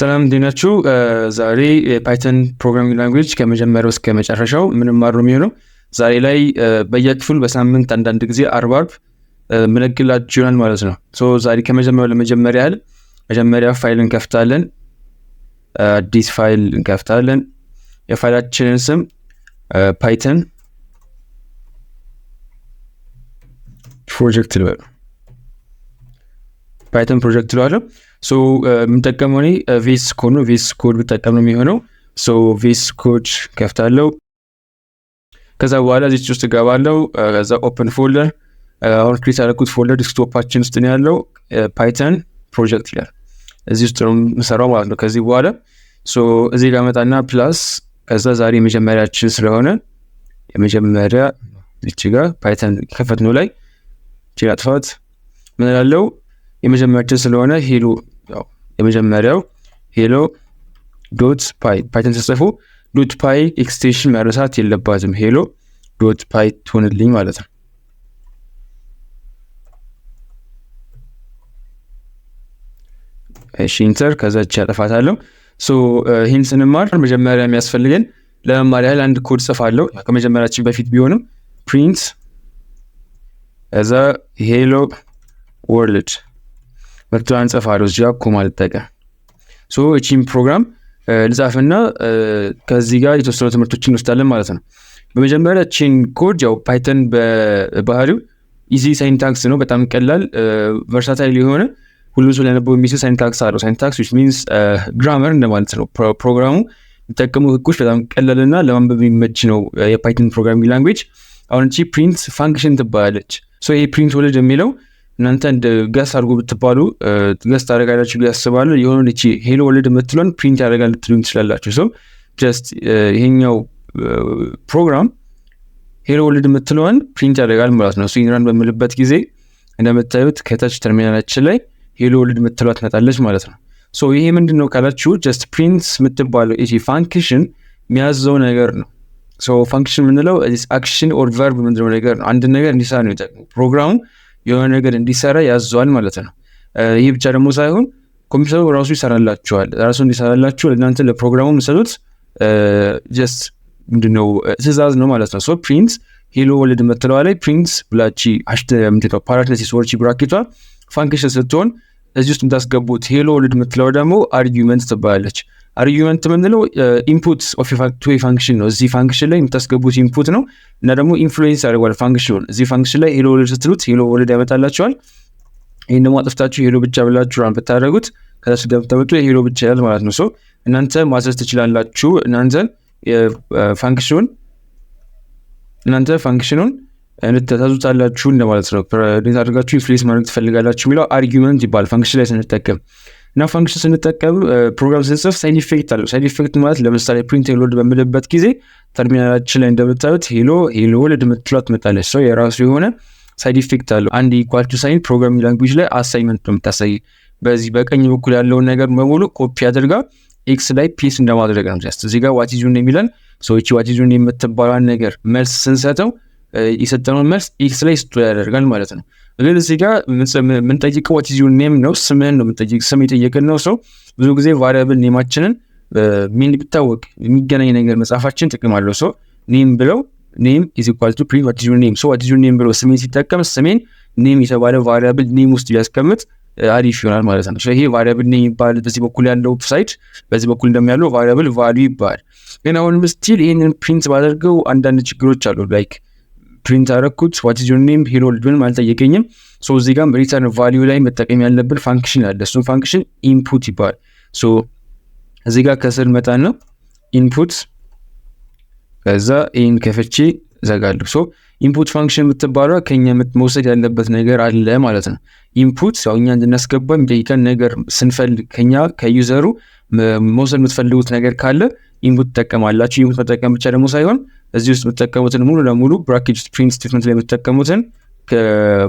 ሰላም እንዴናችሁ ዛሬ ፓይተን ፕሮግራሚንግ ላንጉዌጅ ከመጀመሪያው እስከ መጨረሻው ምንማር ነው የሚሆነው። ዛሬ ላይ በየክፍሉ በሳምንት አንዳንድ ጊዜ አርብ ምንግላችሁ ይሆናል ማለት ነው። ዛሬ ከመጀመሪያው ለመጀመሪያ ያህል መጀመሪያ ፋይል እንከፍታለን። አዲስ ፋይል እንከፍታለን። የፋይላችንን ስም ፓይተን ፕሮጀክት ልበለው። ፓይተን ፕሮጀክት ልበለው። የምንጠቀመው እኔ ቪኤስ ኮድ ነው። ቪኤስ ኮድ ብጠቀም ነው የሚሆነው። ቪኤስ ኮድ ከፍታለሁ። ከዛ በኋላ እዚህ ውስጥ እገባለሁ። ከዛ ኦፕን ፎልደር፣ አሁን ክሬት ያደረኩት ፎልደር ዲስክቶፓችን ውስጥ ነው ያለው። ፓይተን ፕሮጀክት ይላል። እዚህ ውስጥ ነው የምሰራው ማለት ነው። ከዚህ በኋላ እዚህ ጋር መጣና ፕላስ፣ ከዛ ዛሬ የመጀመሪያችን ስለሆነ የመጀመሪያ እቺ ጋር ፓይተን ከፈትነው ላይ እቺ አጥፋት ምን እላለሁ? የመጀመሪያችን ስለሆነ ሄሎ፣ ያው የመጀመሪያው ሄሎ ዶት ፓይ ፓይተን ተጽፎ ዶት ፓይ ኤክስቴንሽን መረሳት የለባትም። ሄሎ ዶት ፓይ ትሆንልኝ ማለት ነው። እሺ ኢንተር፣ ከዛች ያጠፋታለሁ። ይህን ስንማር መጀመሪያ የሚያስፈልገን ለመማር ያህል አንድ ኮድ ጽፋለሁ። ከመጀመሪያችን በፊት ቢሆንም ፕሪንት እዛ ሄሎ ወርልድ መጥቷን ጽፋለሁ። እዚህ ጋር ኮማ ልጠቀም። እቺን ፕሮግራም ልጻፍና ከዚህ ጋር የተወሰኑ ትምህርቶችን እንወስዳለን ማለት ነው። በመጀመሪያ እቺን ኮድ ያው ፓይተን በባህሪው ኢዚ ሳይንታክስ ነው፣ በጣም ቀላል ቨርሳታይል የሆነ ሁሉም ሰው ሊያነበው የሚችል ሳይንታክስ አለው። ሳይንታክስ which means ግራመር እንደማለት ነው። ፕሮግራሙ የሚጠቀሙ ህጎች በጣም ቀላልና ለማንበብ የሚመች ነው የፓይተን ፕሮግራሚንግ ላንጉዌጅ። አሁን እቺ ፕሪንት ፋንክሽን ትባላለች። ይሄ ፕሪንት ወርልድ የሚለው እናንተ እንደ ገስ አድርጎ ብትባሉ ገስ ታደርጋላችሁ ያስባሉ። የሆነ እቺ ሄሎ ወርልድ የምትለውን ፕሪንት ያደርጋል ልትሉኝ ትችላላችሁ። ጀስት ይሄኛው ፕሮግራም ሄሎ ወርልድ የምትለውን ፕሪንት ያደርጋል ማለት ነው። ኢንራን በምልበት ጊዜ እንደምታዩት ከታች ተርሚናላችን ላይ ሄሎ ወርልድ የምትለዋ ትመጣለች ማለት ነው። ይሄ ምንድነው ካላችሁ ጀስት ፕሪንት የምትባለው እቺ ፋንክሽን የሚያዘው ነገር ነው። ፋንክሽን የምንለው አክሽን ኦር ቨርብ ምንድነው ነገር ነው። አንድ ነገር እንዲሰራ ነው የሚጠቅመው ፕሮግራሙ የሆነ ነገር እንዲሰራ ያዘዋል ማለት ነው። ይሄ ብቻ ደግሞ ሳይሆን ኮምፒውተሩ ራሱ ይሰራላችኋል። ራሱ እንዲሰራላችሁ እናንተ ለፕሮግራሙ የምትሰጡት ጀስት ምንድነው ትእዛዝ ነው ማለት ነው። ፕሪንት ሄሎ ወርልድ የምትለዋ ላይ ፕሪንት ብላቺ ምንድነው ፓራንቴሲስ ወርቺ ብራኬቷ ፋንክሽን ስትሆን እዚህ ውስጥ የምታስገቡት ሄሎ ወርልድ የምትለው ደግሞ አርጊውመንት ትባላለች። አርጊውመንት የምንለው ኢንፑት ኦፍ ቱ ፋንክሽን ነው። እዚህ ፋንክሽን ላይ የምታስገቡት ኢንፑት ነው እና ደግሞ ኢንፍሉዌንስ ያደርጋል ፋንክሽኑን። እዚህ ፋንክሽን ላይ ሄሎ ወርልድ ስትሉት ሄሎ ወርልድ ያመጣላችኋል። ይሄን ደግሞ አጥፍታችሁ ሄሎ ብቻ ብላችሁ ራን ብታደርጉት ከታች ገብታችሁ ሄሎ ብቻ ያል ማለት ነው። እናንተ ማዘዝ ትችላላችሁ። እናንተ ፋንክሽኑን እንድታዙታላችሁ እንደማለት ነው። እንዴት አድርጋችሁ ኢንፍሉዌንስ ማድረግ ትፈልጋላችሁ የሚለው አርጊውመንት ይባላል ፋንክሽን ላይ ስንጠቀም። እና ፋንክሽን ስንጠቀም ፕሮግራም ስንጽፍ ሳይድ ኢፌክት አለው። ሳይድ ኢፌክት ማለት ለምሳሌ ፕሪንት ሄሎ ወርልድ በምልበት ጊዜ ተርሚናላችን ላይ እንደምታዩት ሄሎ ወርልድ የምትሏት ትመጣለች። የራሱ የሆነ ሳይድ ኢፌክት አለው። አንድ ኢኳል ቱ ሳይን ፕሮግራሚንግ ላንጉዌጅ ላይ አሳይመንት ነው የምታሳይ። በዚህ በቀኝ በኩል ያለውን ነገር በሙሉ ኮፒ አድርጋ ኤክስ ላይ ፔስት እንደማድረግ ነው። ጀስት እዚህ ጋር ዋት ኢዝ ዩር ኔም ይላል። እቺ ዋት ኢዝ ዩር ኔም የምትባሏን ነገር መልስ ስንሰጠው የሰጠነውን መልስ ኤክስ ላይ ስቶ ያደርጋል ማለት ነው። ግን እዚህ ጋር የምንጠይቀው ዋት ኢዝ ዩር ኔም ነው፣ ስምህን ነው የምንጠይቅ። ስም የጠየቅን ነው። ብዙ ጊዜ ቫሪያብል ኔማችንን ምን ቢታወቅ የሚገናኝ ነገር መጻፋችን ጥቅም አለው። ኔም ብለው ኔም ኢዝ ኢኳል ቱ ፕሪንት ዋት ኢዝ ዩር ኔም። ዋት ኢዝ ዩር ኔም ብለው ስሜን ሲጠቀም ስሜን ኔም የተባለ ቫሪያብል ኔም ውስጥ ቢያስቀምጥ አሪፍ ይሆናል ማለት ነው። ይሄ ቫሪያብል ኔም ይባላል። በዚህ በኩል ያለው ሳይድ፣ በዚህ በኩል እንደሚያለው ቫሪያብል ቫልዩ ይባላል። ግን አሁንም ስቲል ይሄንን ፕሪንት ባደርገው አንዳንድ ችግሮች አሉ። ላይክ ፕሪንት አደረኩት ዋት ኢዝ ዩር ኔም ሄሎ ወርልድ ምንም አልጠየቀኝም። እዚህ ጋር ሪተርን ቫልዩ ላይ መጠቀም ያለብን ፋንክሽን አለ። እሱም ፋንክሽን ኢንፑት ይባላል። እዚህ ጋር ከስር መጣን ነው ኢንፑት፣ ከዛ ይህን ከፍቼ ዘጋለሁ። ኢንፑት ፋንክሽን የምትባለው ከኛ መውሰድ ያለበት ነገር አለ ማለት ነው። ኢንፑት ያው እኛ እንድናስገባ የሚጠይቀን ነገር ስንፈልግ ከኛ ከዩዘሩ መውሰድ የምትፈልጉት ነገር ካለ ኢንፑት ትጠቀማላችሁ። ኢንፑት መጠቀም ብቻ ደግሞ ሳይሆን እዚህ ውስጥ የምትጠቀሙትን ሙሉ ለሙሉ ብራኬት ፕሪንት ስቴትመንት ላይ የምትጠቀሙትን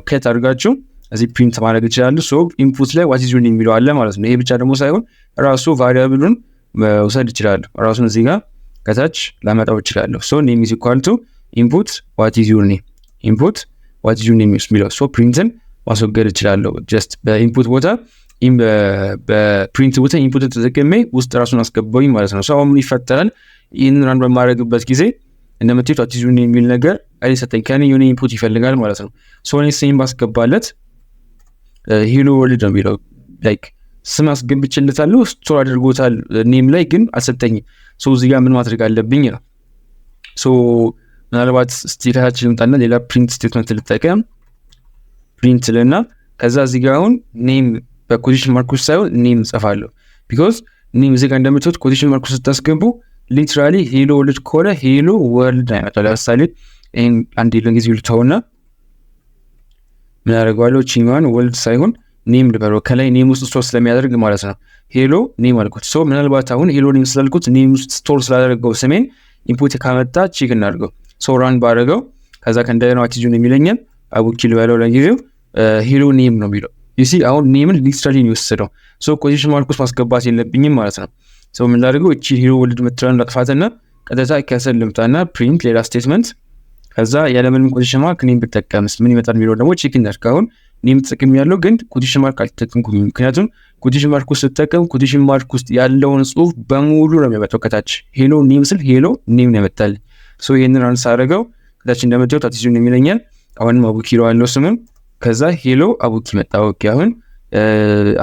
ከት አድርጋችሁ እዚህ ፕሪንት ማድረግ ይችላሉ። ኢንፑት ላይ ዋት ኢዝ ዩር ኔም የሚለው አለ ማለት ነው። ይሄ ብቻ ደግሞ ሳይሆን ራሱ ቫሪያብሉን መውሰድ ይችላሉ። ራሱን እዚህ ጋር ከታች ላመጣው ይችላለሁ። ኔም ኢዝ ኢኳል ቱ ኢንፑት ዋት ኢዝ ዩር ኔም፣ ኢንፑት ዋት ኢዝ ዩር ኔም የሚለው ፕሪንትን ማስወገድ ይችላለሁ። ጀስት በኢንፑት ቦታ በፕሪንት ቦታ ኢንፑት ተጠቅሜ ውስጥ ራሱን አስገባኝ ማለት ነው። አሁን ምን ይፈጠራል? ይህንን ራን በማድረግበት ጊዜ እንደምትዩት what is your name የሚል ነገር አይሰጠኝ ከኔ የሆነ ኢንፑት ይፈልጋል ማለት ነው። እኔ ስም ባስገባለት ሄሎ ወርልድ ነው የሚለው ላይክ ስም አስገብቼለታለሁ ስቶር አድርጎታል ኔም ላይ ግን አልሰጠኝም። እዚህ ጋር ምን ማድረግ አለብኝ ነው። ምናልባት ስቴታችን እንጣና ሌላ ፕሪንት ስቴትመንት ልጠቀም ፕሪንት ለና ከዛ እዚህ ጋር አሁን ኔም በኮቴሽን ማርክ ውስጥ ሳይሆን ኔም ጽፋለሁ ቢኮዝ ኔም እዚህ ጋር እንደምትወት ኮቴሽን ማርክ ውስጥ ታስገቡ ሊትራሊ ሄሎ ወርልድ ኮለ ሄሎ ወርልድ አይመጣው። ለምሳሌ ይሄን አንድ ለንጊዜ ልተውና ምን ያደርጋለሁ ቺማን ወርልድ ሳይሆን ኔም ልበለው ከላይ ኔም ውስጥ ስቶር ስለሚያደርግ ማለት ነው። ሄሎ ኔም አልኩት። ምናልባት አሁን ሄሎ ኔም ስላልኩት ኔም ውስጥ ስቶር ስላደረገው ስሜን ኢንፑት ካመጣ ቼክ እናድርገው። ራን ባደረገው ከዛ ከእንደገና what is your name ይለኛል። አቡኪል ባለው ለጊዜው ሄሎ ኔም ነው የሚለው ዩሲ አሁን ኔምን ሊትራሊ ነው የወሰደው። ኮቴሽን ማርክ ውስጥ ማስገባት የለብኝም ማለት ነው። ምን ላድርገው እቺ ሄሎ ወርልድ መጥራን ላጥፋትና ቀጥታ ከሰል ልምጣና ፕሪንት ሌላ ስቴትመንት ከዛ ያለምንም ኮቴሽን ማርክ ኔም ብጠቀምስ ምን ይመጣል የሚለው ደግሞ ቼክ እናድርግ። አሁን ኔም ተጠቅም ያለው ግን ኮቴሽን ማርክ አልተጠቀምኩም። ምክንያቱም ኮቴሽን ማርክ ውስጥ ተጠቀም ኮቴሽን ማርክ ውስጥ ያለውን ጽሁፍ በሙሉ ነው የሚያመጣው ከታች ሄሎ ኔም ስል ሄሎ ኔም ነው ያመጣል። ይሄንን አንሳ አደረገው ከታች እንደምትዩት what is your name ይለኛል። አሁንም አቡኪ ይለዋለሁ ስምም ከዛ ሄሎ አቡኪ መጣ። ኦኬ አሁን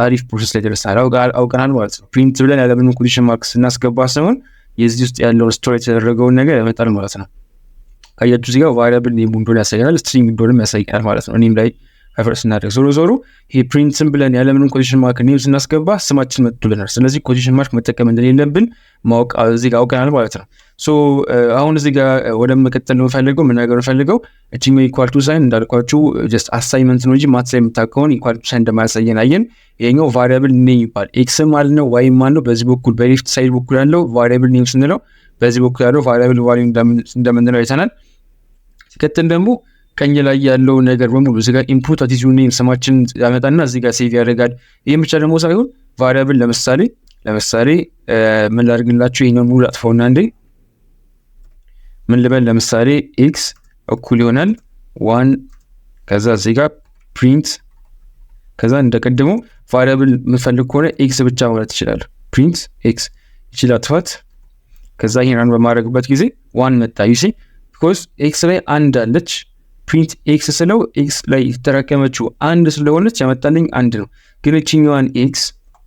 አሪፍ ፕሮሰስ ላይ ደርሰናል አውቀናል ማለት ነው። ፕሪንት ብለን ያለምንም ኮቴሽን ማርክ ስናስገባ ስሙን የዚህ ውስጥ ያለውን ስቶር የተደረገውን ነገር ያመጣል ማለት ነው። ካያችሁ እዚህ ጋር ቫሪያብል ኔም እንደሆነ ያሳያል ስትሪንግ እንደሆነ ያሳያል ማለት ነው። ኔም ላይ ፈርስ እናደርግ ዞሮ ይሄ ፕሪንትም ብለን ያለምንም ኮቴሽን ማርክ ኔም ስናስገባ ስማችን መጥቶልናል። ስለዚህ ኮቴሽን ማርክ መጠቀም እንደሌለብን ማወቅ እዚህ ጋር አውቀናል ማለት ነው። አሁን እዚህ ጋር ወደ መቀጠል ነው ፈልገው መናገር ፈልገው እቺኛው ኢኳል ቱ ሳይን እንዳልኳችሁ ጀስት አሳይመንት ነው እንጂ ማትስ ላይ የምታውቀውን ኢኳል ቱ ሳይን እንደማያሳየን አየን። ይሄኛው ቫሪያብል ኔም ይባል ኤክስ ማለት ነው ዋይ ማለት ነው። በዚህ በኩል በሌፍት ሳይድ በኩል ያለው ቫሪያብል ኔም ስንለው በዚህ በኩል ያለው ቫሪያብል ቫልዩ እንደምንለው አይተናል። ሲከተል ደግሞ ቀኝ ላይ ያለው ነገር በሙሉ እዚህ ጋር ኢንፑት what is your name ስማችን ያመጣና እዚህ ጋር ሴቭ ያደርጋል። ይሄን ብቻ ደግሞ ሳይሆን ቫሪያብል ለምሳሌ ምን ላድርግላችሁ ይሄኛው ሙሉ አጥፋውና እንዴ ምን ልበል ለምሳሌ x እኩል ይሆናል 1 ከዛ እዚህ ጋር ፕሪንት ከዛ እንደቀደመው ቫሪያብል የምፈልግ ከሆነ x ብቻ ማለት ይችላል ፕሪንት x ይችላል አጥፋት ከዛ ይሄን ራን በማድረግበት ጊዜ 1 መጣ you see because x ላይ አንድ አለች ፕሪንት x ስለው x ላይ የተጠራቀመችው አንድ ስለሆነች ያመጣልኝ አንድ ነው። ግን እቺኛዋን x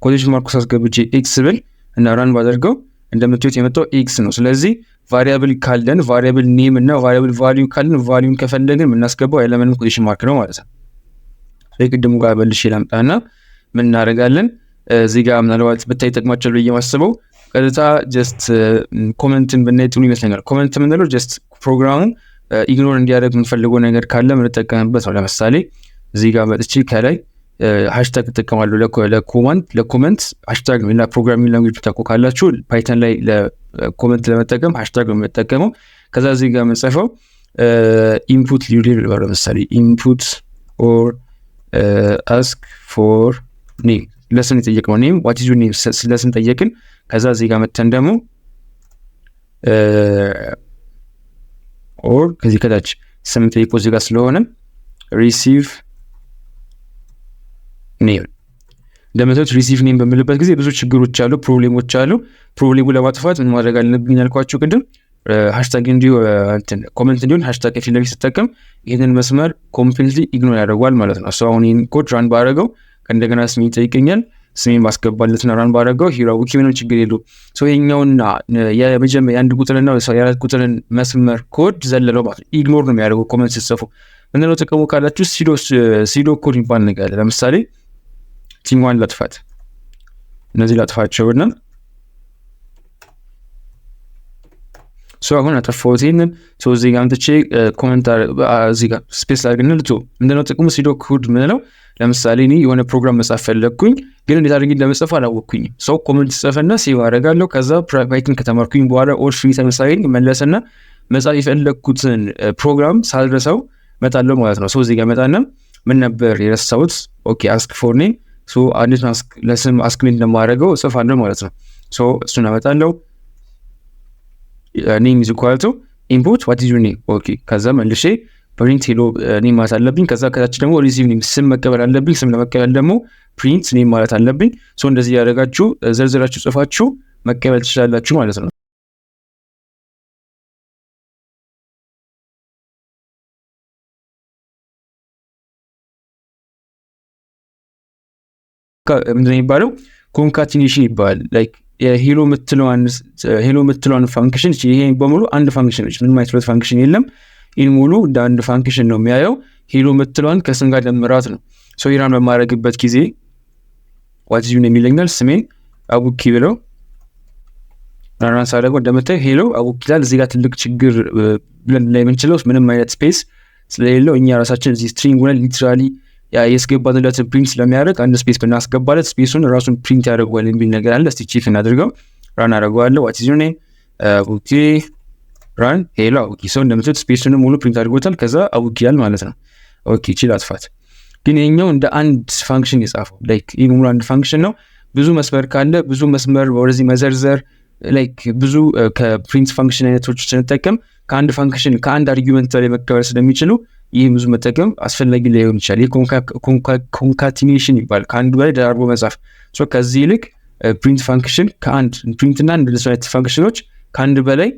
ኮቴሽን ማርክ ውስጥ አስገብቼ x ብል እና ራን ባደርገው እንደምትዩት የመጣው x ነው። ስለዚህ ቫሪያብል ካለን ቫሪያብል ኔም እና ቫሪያብል ቫልዩ ካለን ቫልዩን ከፈለግን የምናስገባው ያለምንም ኮቴሽን ማርክ ነው ማለት ነው። ቅድሙ ጋር መልሼ ላምጣና ምን እናደርጋለን እዚህ ጋር ምናልባት ብታይ ጠቅማቸው ብዬ ማስበው ቀጥታ ጀስት ኮመንትን ብናይ ጥሩ ይመስለኛል። ኮመንት የምንለው ጀስት ፕሮግራሙ ኢግኖር እንዲያደርግ የምንፈልገው ነገር ካለ የምንጠቀምበት ነው። ለምሳሌ እዚህ ጋር መጥቼ ከላይ ሃሽታግ እጠቀማለሁ ለኮመንት ሃሽታግ ነው እና ፕሮግራሚንግ ላንጉዌጅ ተቆ ካላችሁ ፓይተን ላይ ለኮመንት ለመጠቀም ሃሽታግ ነው የምንጠቀመው። ከዛ እዚህ ጋር የምንጽፈው ኢንፑት ሊብል ለምሳሌ ኢንፑት ኦር አስክ ፎር ኔም ለስም የጠየቅነው ኔም what is your name ስለስም ጠየቅን። ከዛ እዚህ ጋር መተን ደግሞ ኦር ከዚህ ከታች ስም ጠይቆ እዚህ ጋር ስለሆነ ሪሲቭ ኔም እንደምታዩት ሪሲቭ ኔም በሚልበት ጊዜ ብዙ ችግሮች አሉ ፕሮብሌሞች አሉ። ፕሮብሌሙ ለማጥፋት ምን ማድረግ አለብኝ ያልኳችሁ ቅድም ሃሽታግ እንዲሁ ኮሜንት እንዲሆን ሃሽታግ ከፊት ለፊት ስጠቀም ይሄንን መስመር ኮምፕሊትሊ ኢግኖር ያደርገዋል ማለት ነው። አሁን ይሄን ኮድ ራን ባደረገው ከእንደገና ስሜን ይጠይቀኛል ስሜን ማስገባለትና ራን ባደረገው ሂራው ምንም ችግር የለውም። ይሄኛውና የመጀመሪያ የአንድ ቁጥርና የአራት ቁጥርን መስመር ኮድ ዘለለው ማለት ኢግኖር ነው የሚያደርገው ኮሜንት ሲጽፉ። ምንድነው ጥቅሙ ካላችሁ ሲዶ ኮድ ይባል ነገር አለ። ለምሳሌ ቲም1 ላጥፋት እነዚህ ላጥፋቸውና አሁን አጠፋሁት ይሄንን እዚህ ጋር አምጥቼ ኮሜንት እዚህ ጋር ስፔስ አድርገን ልቶ ምንድነው ጥቅሙ ሲዶ ኮድ ምንለው ለምሳሌ እኔ የሆነ ፕሮግራም መጻፍ ፈለኩኝ ግን እንዴት አድርጌ እንደመጻፍ አላወቅኩኝም። ኮሜንት ጽፈና ሴቭ አደርጋለሁ። ከዛ ፕራይቬትን ከተማርኩኝ በኋላ ኦር ፍሪ ተመሳሳይ መለሰና መጻፍ የፈለኩትን ፕሮግራም ሳልረሳው መጣለው ማለት ነው። እዚህ ጋር መጣና ምን ነበር የረሳሁት ኦኬ አስክ ፎር ኔም አንዴት ለስም አስክሜንት እንደማደርገው ጽፋለሁ ማለት ነው። እሱን አመጣለሁ ኔም ኢዝ ኢኳል ቱ ኢንፑት what is your name ኦኬ ከዛ መልሼ ፕሪንት ሄሎ ኔም ማለት አለብኝ። ከዛ ከታች ደግሞ ሪሲቭ ኔም ስም መቀበል አለብኝ። ስም ለመቀበል ደግሞ ፕሪንት ኔም ማለት አለብኝ። ሶ እንደዚህ ያደረጋችሁ ዘርዝራችሁ ጽፋችሁ መቀበል ትችላላችሁ ማለት ነው። ምንድነው የሚባለው? ኮንካቲኔሽን ይባላል። ላይክ ሄሎ የምትለዋን ፋንክሽን ይሄ በሙሉ አንድ ፋንክሽን ነች። ምንም አይነት ፋንክሽን የለም። ይህን ሙሉ እንደ አንድ ፋንክሽን ነው የሚያየው። ሄሎ የምትለዋን ከስም ጋር ደምራት ነው። ሶ ራን በማድረግበት ጊዜ ዋት ኢዝ ዩር ኔም ይለኛል። ስሜን አቡኪ ብለው ራን ሳደርገው እንደምታዩ ሄሎ አቡኪ ይላል። እዚህ ጋር ትልቅ ችግር ብለን ላይ የምንችለው ምንም አይነት ስፔስ ስለሌለው እኛ ራሳችን እዚህ ስትሪንግ ሆነ ሊትራሊ የስገባንለትን ፕሪንት ስለሚያደርግ አንድ ስፔስ ብናስገባለት ስፔሱን ራሱን ፕሪንት ያደርገዋል የሚል ነገር አለ። እስቲ ቼክ እናድርገው። ራን አደርገዋለሁ። ዋት ኢዝ ዩር ኔም አቡኪ ራን ሄሎ አቡኪ። ሰው እንደምትሉት ስፔሱን ሙሉ ፕሪንት አድርጎታል። ከዛ አቡኪ ያል ማለት ነው። ኦኬ ቺል አጥፋት። ግን ይሄኛው እንደ አንድ ፋንክሽን የጻፈው ላይክ ይሄ ሙሉ አንድ ፋንክሽን ነው። ብዙ መስመር ካለ ብዙ መስመር ወደዚህ መዘርዘር ላይክ ብዙ ከፕሪንት ፋንክሽን አይነቶች ስንጠቀም ከአንድ ፋንክሽን ከአንድ አርጊውመንት ላይ መቀበል ስለሚችሉ ይህ ብዙ መጠቀም አስፈላጊ ላይሆን ይችላል። ይህ ኮንካቲኔሽን ይባላል። ከአንዱ በላይ ደራርቦ መጻፍ። ሶ ከዚህ ይልቅ ፕሪንት ፋንክሽን ከአንድ ፕሪንትና እንደዚህ አይነት ፋንክሽኖች ከአንድ በላይ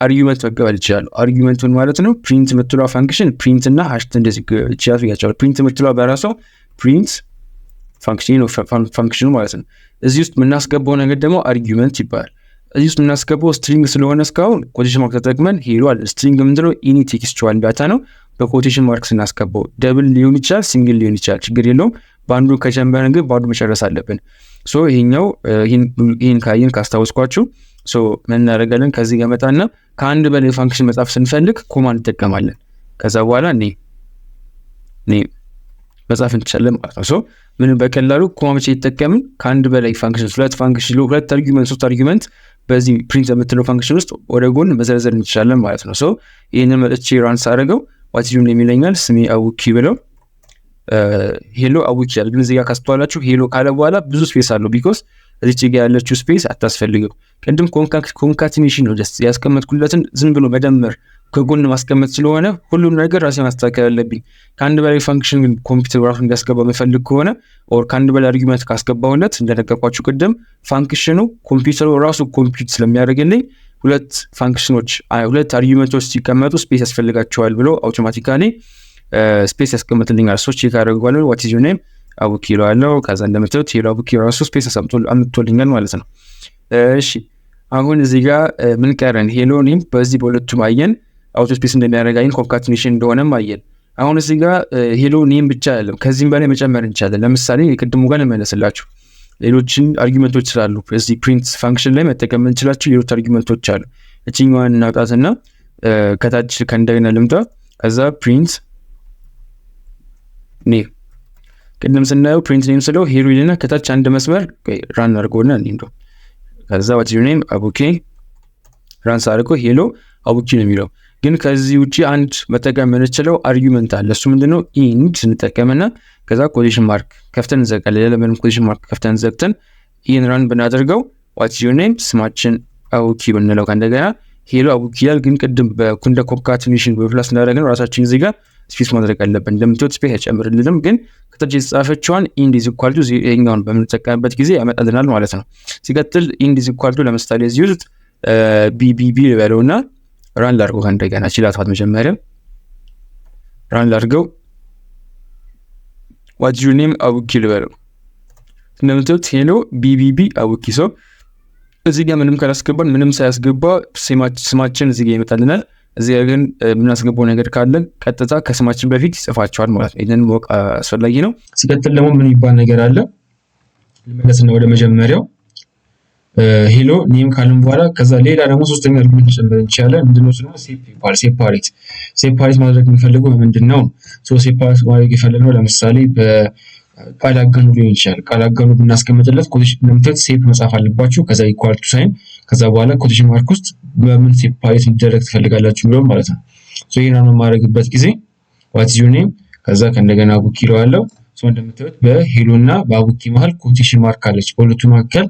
አርጊውመንት መቀበል ይችላሉ። አርጊውመንቱን ማለት ነው ፕሪንት የምትለዋ ፋንክሽን ፕሪንት እና ሃሽት እንደዚህ ይችላል ያቻው። ፕሪንት የምትለዋ በራሷ ፕሪንት ፋንክሽን ነው ፋንክሽኑ ማለት ነው። እዚህ ውስጥ የምናስገባው ነገር ደግሞ አርጊውመንት ይባላል። እዚህ ውስጥ የምናስገባው ስትሪንግ ስለሆነ እስካሁን ኮቴሽን ማርክ ተጠቅመን ሄሎ አለ። ስትሪንግ ምንድነው? ኢኒ ቴክስቹዋል ዳታ ነው። በኮቴሽን ማርክ ስናስገባው ደብል ሊሆን ይችላል፣ ሲንግል ሊሆን ይችላል፣ ችግር የለውም። በአንዱ ከጀመረን ግን በአንዱ መጨረስ አለብን። ሶ ይሄኛው ይሄን ካየን ካስታወስኳችሁ ሶ ምን እናደርጋለን? ከዚህ ጋር መጣና ከአንድ በላይ ፋንክሽን መጻፍ ስንፈልግ ኮማንድ እንጠቀማለን። ከዛ በኋላ ኔም መጻፍ እንችላለን ማለት ነው። ሶ ምን በቀላሉ ኮማንድ እየተጠቀምን ከአንድ በላይ ፋንክሽን ሁለት አርጊውመንት ሶስት አርጊውመንት በዚህ ፕሪንት የምትለው ፋንክሽን ውስጥ ወደ ጎን መዘርዘር እንችላለን ማለት ነው። ሶ ይሄንን መጥቼ ራን ሳደርገው ዋት ኢዝ ዩር ኔም ይለኛል። ስሜ አቡኪ ብለው ሄሎ አቡኪ ያለ ግን እዚህ ጋር ካስተዋላችሁ ሄሎ ካለ በኋላ ብዙ ስፔስ አለው። ቢኮዝ እዚህ ጋር ያለችው ስፔስ አታስፈልግም። ቅድም ኮንካቲኔሽን ነው ጀስት ያስቀመጥኩለትን ዝም ብሎ መደመር ከጎን ማስቀመጥ ስለሆነ ሁሉም ነገር ራሴ ማስተካከል አለብኝ። ከአንድ በላይ ፋንክሽን ግን ኮምፒውተር ራሱ እንዲያስገባ የሚፈልግ ከሆነ ኦር ከአንድ በላይ አርጊውመንት ካስገባሁለት እንደነገርኳችሁ ቅድም ፋንክሽኑ ኮምፒውተሩ ራሱ ኮምፒውት ስለሚያደርግልኝ ሁለት አርጊውመንቶች ሲቀመጡ ስፔስ ያስፈልጋቸዋል ብሎ አውቶማቲካሊ ስፔስ ያስቀምጥልኛል። ሶ ቼክ አደርገዋለሁ። ዋት ኢዝ ዩር ኔም አቡኪ ይለዋለሁ። ከዛ እንደምታዩት ሄሎ አቡኪ ራሱ ስፔስ አምጥቶልኛል ማለት ነው። እሺ አሁን እዚህ ጋር ምን ቀረን? ሄሎ ኔም በዚህ በሁለቱም አየን፣ አውቶ ስፔስ እንደሚያደርጋይን ኮንካቲኔሽን እንደሆነም አየን። አሁን እዚህ ጋር ሄሎ ኔም ብቻ አይደለም ከዚህም በላይ መጨመር እንችላለን። ለምሳሌ የቅድሙ ጋር እንመለስላችሁ። ሌሎችን አርጊውመንቶች ስላሉ እዚህ ፕሪንት ፋንክሽን ላይ መጠቀም እንችላችሁ ሌሎች አርጊውመንቶች አሉ። እቺኛዋን እናውጣትና ከታች ከእንደገና ልምጣ። ከዛ ፕሪንት ኔም ቅድም ስናየው ፕሪንት ኔም ስለው ሄሎ ይልና ከታች አንድ መስመር ራን አድርጎና እንዴ ከዛ ዋት ኢዝ ዩር ኔም አቡኪ ራን ሳደርገው ሄሎ አቡኪ ነው የሚለው። ግን ከዚህ ውጪ አንድ መጠቀም የምንችለው አርጊውመንት አለ። እሱ ምንድነው? ኢንድ እንጠቀምና ከዛ ኮቴሽን ማርክ ከፍተን እንዘጋለን። ለምን ኮቴሽን ማርክ ከፍተን ዘግተን ይሄን ራን ብናደርገው ዋት ኢዝ ዩር ኔም ስማችን አቡኪ ብንለው ከእንደገና ሄሎ አቡኪ ይላል። ግን ቅድም በኩንደ ኮንካቲኔሽን በፕላስ እንዳደረግነው ራሳችን እዚህ ጋር ስፔስ ማድረግ አለብን። እንደምትወት ስፔስ አይጨምርልንም። ግን ከታች የተጻፈችዋን ኢንድ ኢዝ ኢኳል ቱ ይሄኛውን በምንጠቀምበት ጊዜ ያመጣልናል ማለት ነው። ሲቀጥል ኢንድ ኢዝ ኢኳል ቱ ለምሳሌ እዚህ ውስጥ ቢቢቢ ልበለውና ራን ላድርገው ከእንደገና ችላቷት መጀመሪያ ራን ላድርገው። ዋት ኢዝ ዩር ኔም አቡኪ ልበለው። እንደምትወት ሄሎ ቢቢቢ አቡኪ። ሰው እዚህ ጋር ምንም ካላስገባን ምንም ሳያስገባ ስማችን እዚህ ጋር ይመጣልናል። እዚህ ጋር ግን የምናስገባው ነገር ካለን ቀጥታ ከስማችን በፊት ይጽፋቸዋል ማለት ነው። ይሄንን ማወቅ አስፈላጊ ነው። ሲቀጥል ደግሞ ምን ይባል ነገር አለ? ልመለስና ወደ መጀመሪያው ሄሎ ኔም ካልን በኋላ ከዛ ሌላ ደግሞ ሶስተኛ አርጉመንት መጨመር እንችላለን። ምንድነው እሱ? ሴፓሬት ማድረግ የምንፈልገው ምንድነው? ሴፓሬት ማድረግ የፈለግነው ለምሳሌ በቃል አገኑ ሊሆን ይችላል። ቃል አገኑ ብናስቀምጥለት ኮቴሽን እንደምትት ሴፕ መጻፍ አለባችሁ። ከዛ ኢኳል ቱ ሳይን ከዛ በኋላ ኮቴሽን ማርክ ውስጥ በምን ሴፓሬት እንዲደረግ ትፈልጋላችሁ ብለው ማለት ነው። ይሄን የማደርግበት ጊዜ ዋት ኢዝ ዩር ኔም ከዛ ከእንደገና አቡኪ ይለዋለሁ። እንደምታዩት በሄሎ እና በአቡኪ መሀል ኮቴሽን ማርክ አለች። በሁለቱ መካከል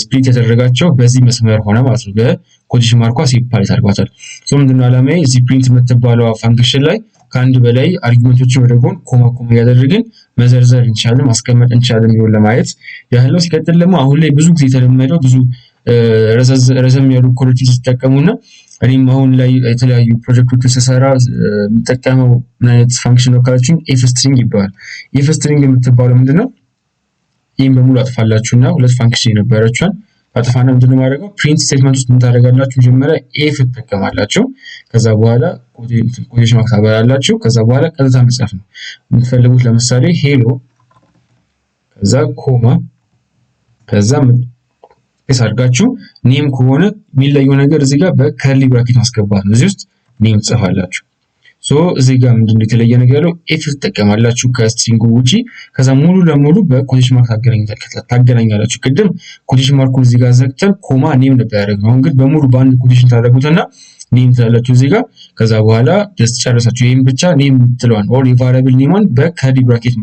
ስፕሊት ያደረጋቸው በዚህ መስመር ሆነ ማለት ነው። በኮቴሽን ማርኳ ሴፓሬት አድርጓታል። ምንድነው ዓላማዬ? እዚህ ፕሪንት የምትባለው ፋንክሽን ላይ ከአንድ በላይ አርጊውመንቶችን ወደ ጎን ኮማ ያደረግን መዘርዘር እንችላለን ማስቀመጥ እንችላለን የሚሆን ለማየት ያህል ነው። ሲቀጥል ደግሞ አሁን ላይ ብዙ ጊዜ የተለመደው ብዙ ረዘም ያሉ ኮዶችን ሲጠቀሙና እኔም አሁን ላይ የተለያዩ ፕሮጀክቶችን ስሰራ የምጠቀመው ምን አይነት ፋንክሽን ነው ካላችሁ ኤፍ ስትሪንግ ይባላል። ኤፍ ስትሪንግ የምትባለው ምንድነው? ይሄን በሙሉ አጥፋላችሁና ሁለት ፋንክሽን የነበረችውን አጥፋና ምንድነው ማድረገው ፕሪንት ስቴትመንት ውስጥ ምን ታደርጋላችሁ? መጀመሪያ ኤፍ ትጠቀማላችሁ። ከዛ በኋላ ኮቴሽን ማርክ ታበራላችሁ። ከዛ በኋላ ቀጥታ መጻፍ ነው የምትፈልጉት። ለምሳሌ ሄሎ ከዛ ኮማ ከዛ ስፔስ አድርጋችሁ ኔም ከሆነ የሚለየው ነገር እዚህ ጋር በከርሊ ብራኬት ማስገባት ነው። እዚህ ውስጥ ኔም ትጽፋላችሁ። እዚህ ጋር ምንድነው የተለየ ነገር ያለው ኤፍ ትጠቀማላችሁ ከስትሪንጉ ውጪ። ከዛ ሙሉ ለሙሉ በኮቴሽን ማርክ ታገናኛላችሁ። ቅድም ኮቴሽን ማርኩን እዚህ ጋር ዘግተን ኮማ ኔም ነበር ያደረግነው። አሁን ግን በሙሉ በአንድ ኮቴሽን ታደርጉትና ኔም ትላላችሁ እዚህ ጋር። ከዛ በኋላ ደስ ጨረሳችሁ። ይሄን ብቻ ኔም የምትለዋን ኦር የቫሪያብል ኔሟን በከርሊ ብራኬት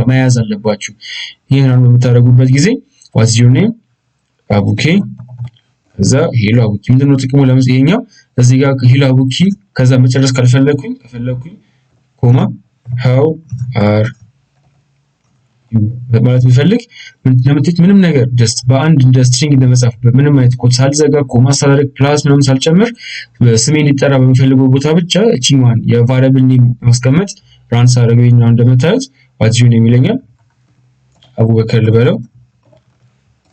መያዝ አለባችሁ። ይሄን በምታደርጉበት ጊዜ ዋትስ ዩር ኔም አቡኬ ከዛ ሄሎ አቡኪ ምንድነው ጥቅሙ? ለምሳሌ ይሄኛው እዚህ ጋር ሄሎ አቡኪ ከዛ መጨረስ ከፈለኩኝ ኮማ how are you ማለት ቢፈልግ ምንም ነገር just በአንድ እንደ ስትሪንግ እንደመጻፍ በምንም አይነት ኮድ ሳልዘጋ ኮማ ሳላደርግ ፕላስ ምናምን ሳልጨምር ስሜን ሊጠራ በሚፈልገው ቦታ ብቻ እቺዋን የቫሪያብል ኔም ማስቀመጥ ራን ሳደርገው ይሄኛው እንደምታዩት what you name ይለኛል። አቡበከር ልበለው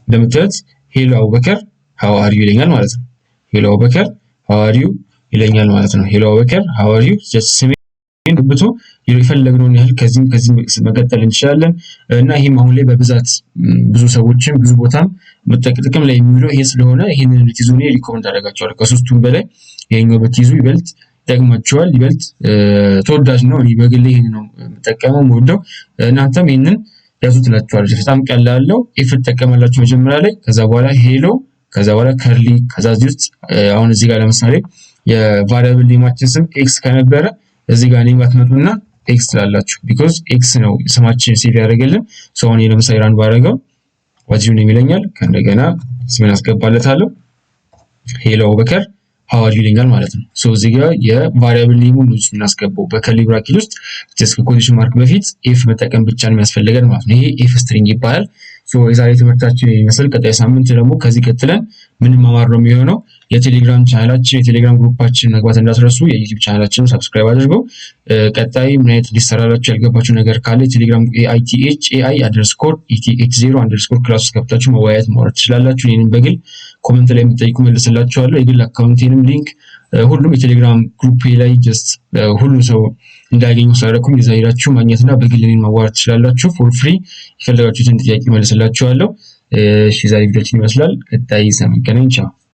እንደምታዩት ሄሎ አቡበከር how are you ይለኛል ማለት ነው። ሄሎ አቡበከር how are you ይለኛል ማለት ነው። ሄሎ አቡበከር how are you just ስሜን ብቶ የፈለግነውን ያህል ከዚህም መቀጠል እንችላለን። እና ይሄም አሁን ላይ በብዛት ብዙ ሰዎችን ብዙ ቦታም ጥቅም ላይ የሚውለው ይሄ ስለሆነ ይሄንን ልትይዙ ነው ሪኮመንድ አደርጋቸዋለሁ። ከሶስቱም በላይ ይሄኛው ብትይዙ ይበልጥ ይጠቅማችኋል፣ ይበልጥ ተወዳጅ ነው። እኔ በግሌ ይሄን ነው የምጠቀመው የምወደው። እናንተም ይሄንን ያዙት እላችኋለሁ። በጣም ቀላል ነው። ኢፍ ትጠቀማላችሁ መጀመሪያ ላይ፣ ከዛ በኋላ ሄሎ፣ ከዛ በኋላ ከርሊ፣ ከዛ እዚህ ውስጥ አሁን እዚህ ጋር ለምሳሌ የቫሪያብል ኔማችን ስም ኤክስ ከነበረ እዚህ ጋር ኔም አትመጡና ኤክስ ትላላችሁ። ቢኮዝ ኤክስ ነው ስማችን ሴቭ ያደርገልን። አሁን ለምሳሌ ራን ባደረገው ዋት ዩ ኔም ይለኛል። ከእንደገና ስሜን አስገባለታለሁ ሄሎ አቡበከር how are you ይለኛል ማለት ነው። እዚህ ጋር የቫሪያብል ኔሙን ነው የምናስገባው በከርሊ ብራኬት ውስጥ ጀስት ከኮቴሽን ማርክ በፊት ኤፍ መጠቀም ብቻ ነው የሚያስፈልገን ማለት ነው። ይሄ ኤፍ ስትሪንግ ይባላል። የዛሬ ትምህርታችን ይመስል ቀጣይ ሳምንት ደግሞ ከዚህ ቀጥለን ምን ማማር ነው የሚሆነው። የቴሌግራም ቻናላችን የቴሌግራም ግሩፓችን መግባት እንዳትረሱ። የዩቲዩብ ቻናላችንን ሰብስክራይብ አድርገው። ቀጣይ ምን አይነት እንዲሰራላችሁ ያልገባችሁ ነገር ካለ ቴሌግራም AITHAI_ETH0_ ክላስ ውስጥ ገብታችሁ መወያየት ማውራት ትችላላችሁ። እኔንም በግል ኮሜንት ላይ የምትጠይቁ መልስላችኋለሁ። የግል አካውንቴንም ሊንክ ሁሉም የቴሌግራም ግሩፕ ላይ ጀስት ሁሉም ሰው እንዳያገኙ ሳደረኩኝ እዛ ሄዳችሁ ማግኘትና በግል እኔን ማዋራት ትችላላችሁ። ፎር ፍሪ የፈለጋችሁትን ጥያቄ መልስላችኋለሁ። እሺ ዛሬ ቪዲዮችን ይመስላል። ቀጣይ ሳምንት ቻው።